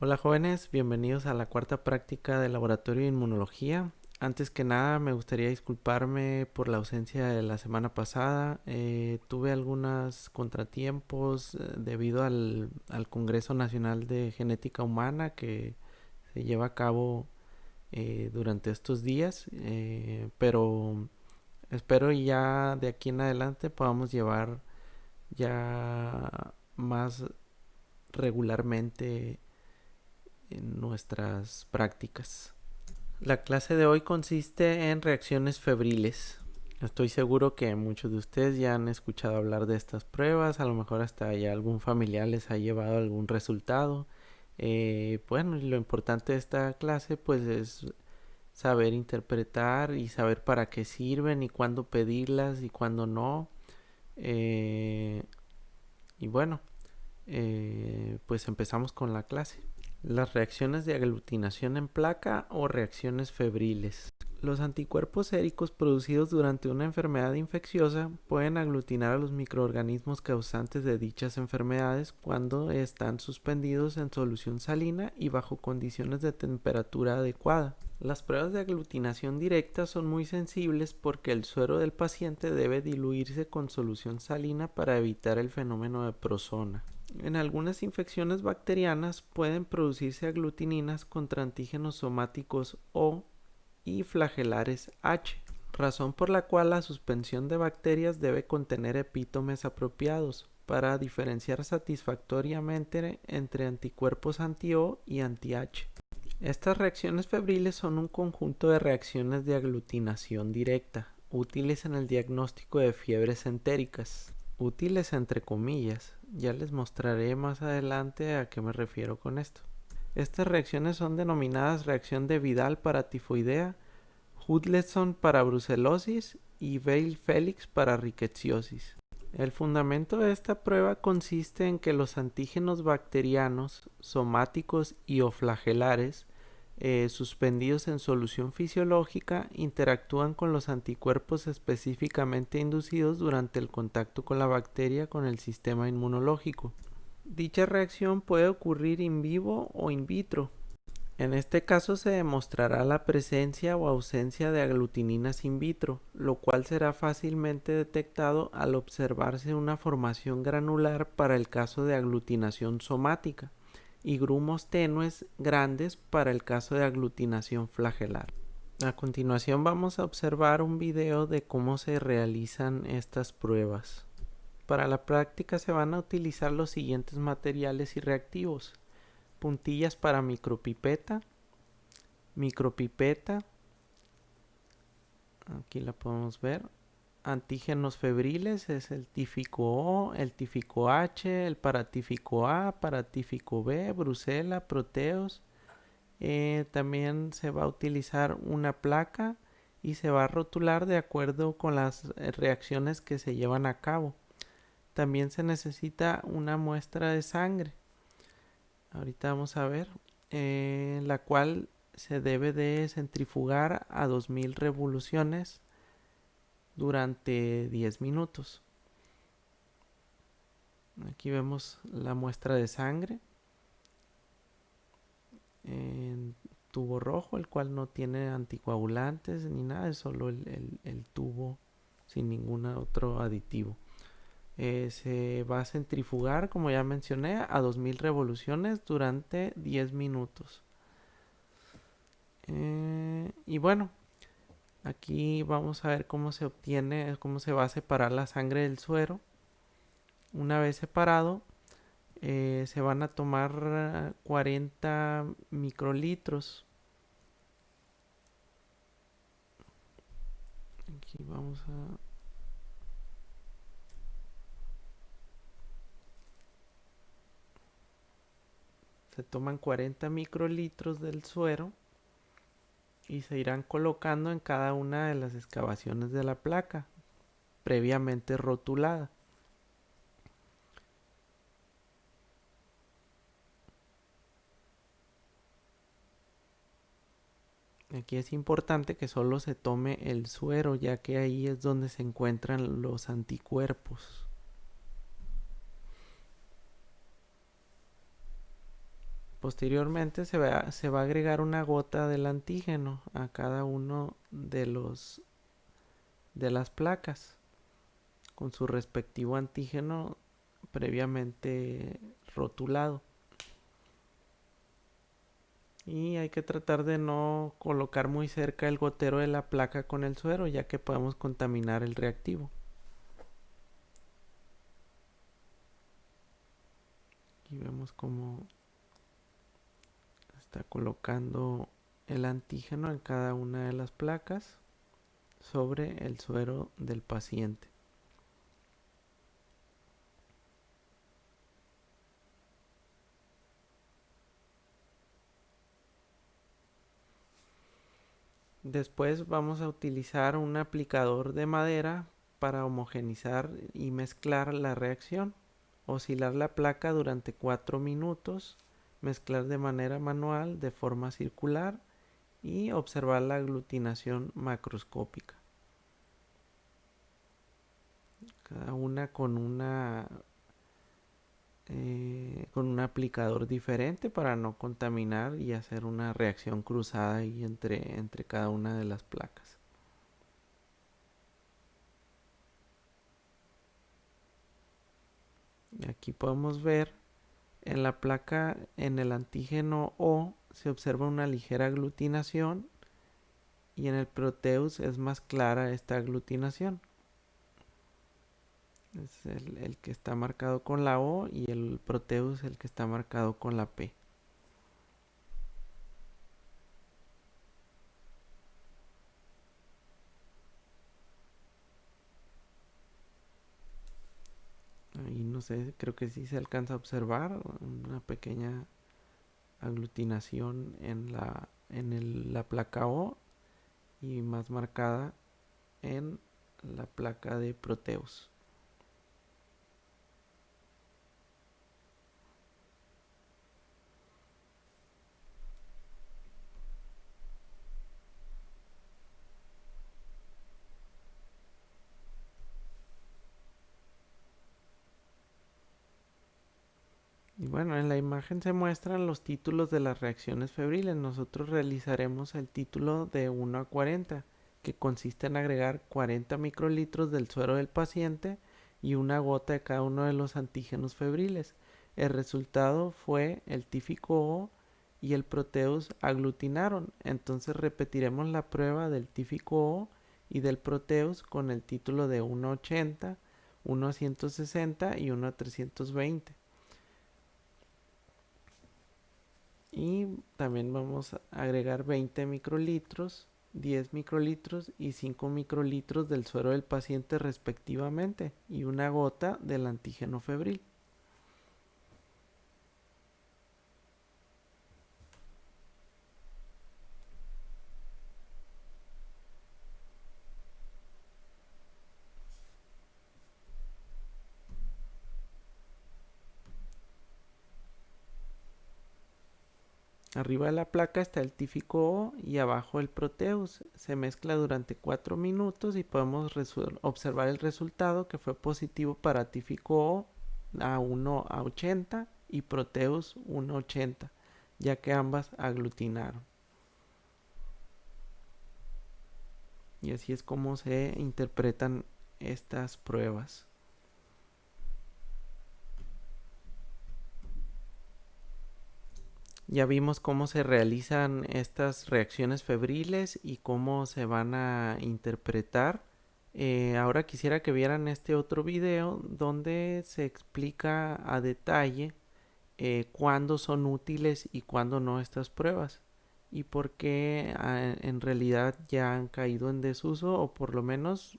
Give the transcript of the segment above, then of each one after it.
Hola jóvenes, bienvenidos a la cuarta práctica del laboratorio de inmunología. Antes que nada me gustaría disculparme por la ausencia de la semana pasada. Tuve algunos contratiempos debido al Congreso Nacional de Genética Humana que se lleva a cabo durante estos días, pero espero ya de aquí en adelante podamos llevar ya más regularmente en nuestras prácticas. La clase de hoy consiste en reacciones febriles. Estoy seguro que muchos de ustedes ya han escuchado hablar de estas pruebas, a lo mejor hasta ya algún familiar les ha llevado algún resultado. Bueno, lo importante de esta clase pues es saber interpretar y saber para qué sirven y cuándo pedirlas y cuándo no. Eh, y bueno, pues empezamos con la clase. Las reacciones de aglutinación en placa o reacciones febriles. Los anticuerpos séricos producidos durante una enfermedad infecciosa pueden aglutinar a los microorganismos causantes de dichas enfermedades cuando están suspendidos en solución salina y bajo condiciones de temperatura adecuada. Las pruebas de aglutinación directa son muy sensibles porque el suero del paciente debe diluirse con solución salina para evitar el fenómeno de prozona. En algunas infecciones bacterianas pueden producirse aglutininas contra antígenos somáticos O y flagelares H, razón por la cual la suspensión de bacterias debe contener epítomes apropiados para diferenciar satisfactoriamente entre anticuerpos anti-O y anti-H. Estas reacciones febriles son un conjunto de reacciones de aglutinación directa, útiles en el diagnóstico de fiebres entéricas. Útiles entre comillas, ya les mostraré más adelante a qué me refiero con esto. Estas reacciones son denominadas reacción de Vidal para tifoidea, Hudson para brucelosis y Weil-Felix para rickettsiosis. El fundamento de esta prueba consiste en que los antígenos bacterianos, somáticos y o flagelares suspendidos en solución fisiológica interactúan con los anticuerpos específicamente inducidos durante el contacto con la bacteria con el sistema inmunológico. Dicha reacción puede ocurrir in vivo o in vitro. En este caso se demostrará la presencia o ausencia de aglutininas in vitro, lo cual será fácilmente detectado al observarse una formación granular para el caso de aglutinación somática y grumos tenues grandes para el caso de aglutinación flagelar. A continuación vamos a observar un video de cómo se realizan estas pruebas. Para la práctica se van a utilizar los siguientes materiales y reactivos: puntillas para micropipeta, aquí la podemos ver, antígenos febriles, es el tífico O, el tífico H, el paratífico A, paratífico B, brucela, proteos. También se va a utilizar una placa y se va a rotular de acuerdo con las reacciones que se llevan a cabo. También se necesita una muestra de sangre. Ahorita vamos a ver, la cual se debe de centrifugar a 2000 revoluciones durante 10 minutos. Aquí vemos la muestra de sangre en tubo rojo, el cual no tiene anticoagulantes ni nada, es solo el tubo sin ningún otro aditivo. Se va a centrifugar, como ya mencioné, a 2000 revoluciones durante 10 minutos. Y bueno, aquí vamos a ver cómo se obtiene, cómo se va a separar la sangre del suero. Una vez separado, se van a tomar 40 microlitros. Aquí vamos a... Se toman 40 microlitros del suero y se irán colocando en cada una de las excavaciones de la placa, previamente rotulada. Aquí es importante que solo se tome el suero, ya que ahí es donde se encuentran los anticuerpos. Posteriormente se va a agregar una gota del antígeno a cada uno de las placas con su respectivo antígeno previamente rotulado. Y hay que tratar de no colocar muy cerca el gotero de la placa con el suero, ya que podemos contaminar el reactivo. Aquí vemos cómo está colocando el antígeno en cada una de las placas sobre el suero del paciente. Después vamos a utilizar un aplicador de madera para homogenizar y mezclar la reacción. Oscilar la placa durante 4 minutos, mezclar de manera manual de forma circular y observar la aglutinación macroscópica. Cada una con un aplicador diferente para no contaminar y hacer una reacción cruzada ahí entre cada una de las placas. Y aquí podemos ver en la placa, en el antígeno O, se observa una ligera aglutinación y en el Proteus es más clara esta aglutinación. Es el que está marcado con la O y el Proteus el que está marcado con la P. Ahí no sé, creo que sí se alcanza a observar una pequeña aglutinación en la placa O y más marcada en la placa de Proteus. Y bueno, en la imagen se muestran los títulos de las reacciones febriles. Nosotros realizaremos el título de 1 a 40, que consiste en agregar 40 microlitros del suero del paciente y una gota de cada uno de los antígenos febriles. El resultado fue el tífico O y el Proteus aglutinaron. Entonces repetiremos la prueba del tífico O y del Proteus con el título de 1 a 80, 1 a 160 y 1 a 320. Y también vamos a agregar 20 microlitros, 10 microlitros y 5 microlitros del suero del paciente respectivamente y una gota del antígeno febril. Arriba de la placa está el tífico O y abajo el Proteus. Se mezcla durante 4 minutos y podemos observar el resultado, que fue positivo para tífico O a 1 a 80 y Proteus 1 a 80, ya que ambas aglutinaron. Y así es como se interpretan estas pruebas. Ya vimos cómo se realizan estas reacciones febriles y cómo se van a interpretar. Ahora quisiera que vieran este otro video donde se explica a detalle cuándo son útiles y cuándo no estas pruebas y por qué en realidad ya han caído en desuso o por lo menos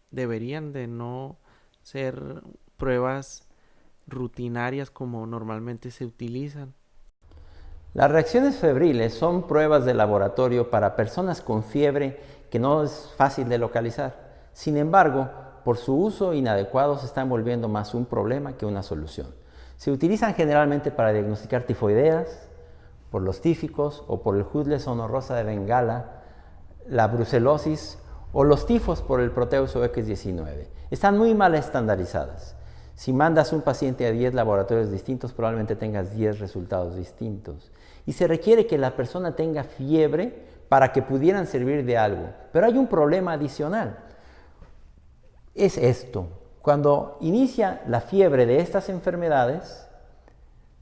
deberían de no ser pruebas rutinarias como normalmente se utilizan. Las reacciones febriles son pruebas de laboratorio para personas con fiebre que no es fácil de localizar. Sin embargo, por su uso inadecuado se están volviendo más un problema que una solución. Se utilizan generalmente para diagnosticar tifoideas, por los tíficos o por el Hudless o rosa de Bengala, la brucelosis o los tifos por el Proteus o X19. Están muy mal estandarizadas. Si mandas un paciente a 10 laboratorios distintos, probablemente tengas 10 resultados distintos. Y se requiere que la persona tenga fiebre para que pudieran servir de algo. Pero hay un problema adicional. Es esto. Cuando inicia la fiebre de estas enfermedades,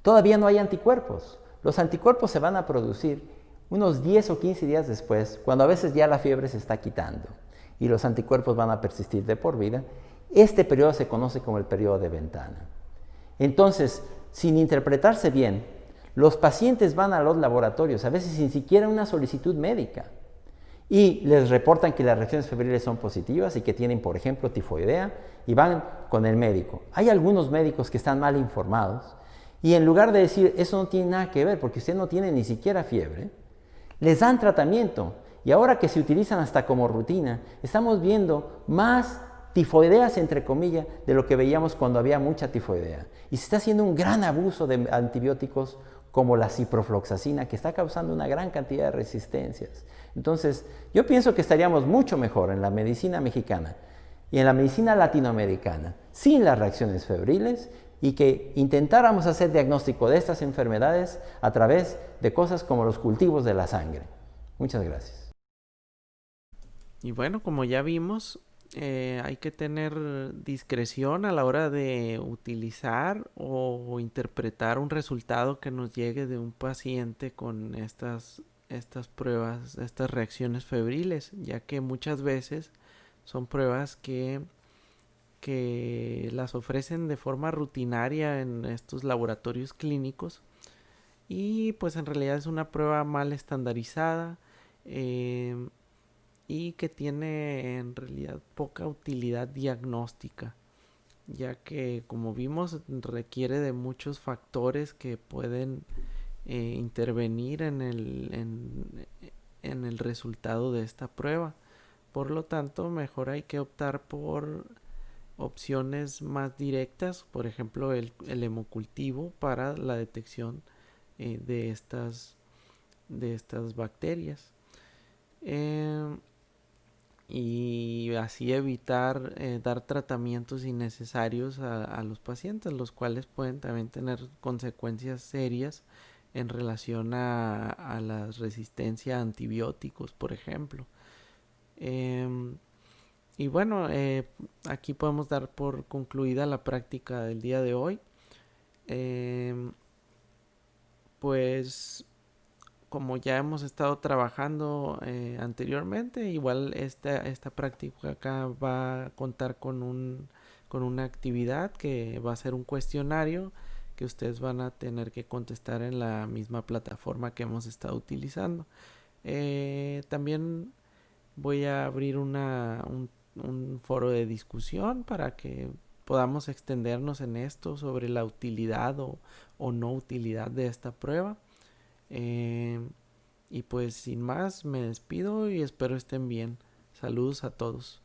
todavía no hay anticuerpos. Los anticuerpos se van a producir unos 10 o 15 días después, cuando a veces ya la fiebre se está quitando y los anticuerpos van a persistir de por vida. Este periodo se conoce como el periodo de ventana. Entonces, sin interpretarse bien, los pacientes van a los laboratorios, a veces sin siquiera una solicitud médica, y les reportan que las reacciones febriles son positivas y que tienen, por ejemplo, tifoidea, y van con el médico. Hay algunos médicos que están mal informados y en lugar de decir, eso no tiene nada que ver porque usted no tiene ni siquiera fiebre, les dan tratamiento. Y ahora que se utilizan hasta como rutina, estamos viendo más tifoideas, entre comillas, de lo que veíamos cuando había mucha tifoidea. Y se está haciendo un gran abuso de antibióticos como la ciprofloxacina, que está causando una gran cantidad de resistencias. Entonces, yo pienso que estaríamos mucho mejor en la medicina mexicana y en la medicina latinoamericana, sin las reacciones febriles, y que intentáramos hacer diagnóstico de estas enfermedades a través de cosas como los cultivos de la sangre. Muchas gracias. Y bueno, como ya vimos, hay que tener discreción a la hora de utilizar o interpretar un resultado que nos llegue de un paciente con estas pruebas, estas reacciones febriles, ya que muchas veces son pruebas que las ofrecen de forma rutinaria en estos laboratorios clínicos y pues en realidad es una prueba mal estandarizada, y que tiene en realidad poca utilidad diagnóstica, ya que como vimos requiere de muchos factores que pueden intervenir en el resultado de esta prueba. Por lo tanto, mejor hay que optar por opciones más directas, por ejemplo el hemocultivo para la detección de estas bacterias. Y así evitar dar tratamientos innecesarios a los pacientes, los cuales pueden también tener consecuencias serias en relación a la resistencia a antibióticos, por ejemplo. Y bueno, aquí podemos dar por concluida la práctica del día de hoy. Pues como ya hemos estado trabajando anteriormente, igual esta práctica acá va a contar con una actividad que va a ser un cuestionario que ustedes van a tener que contestar en la misma plataforma que hemos estado utilizando. También voy a abrir un foro de discusión para que podamos extendernos en esto sobre la utilidad o no utilidad de esta prueba. Y pues sin más me despido y espero estén bien. Saludos a todos.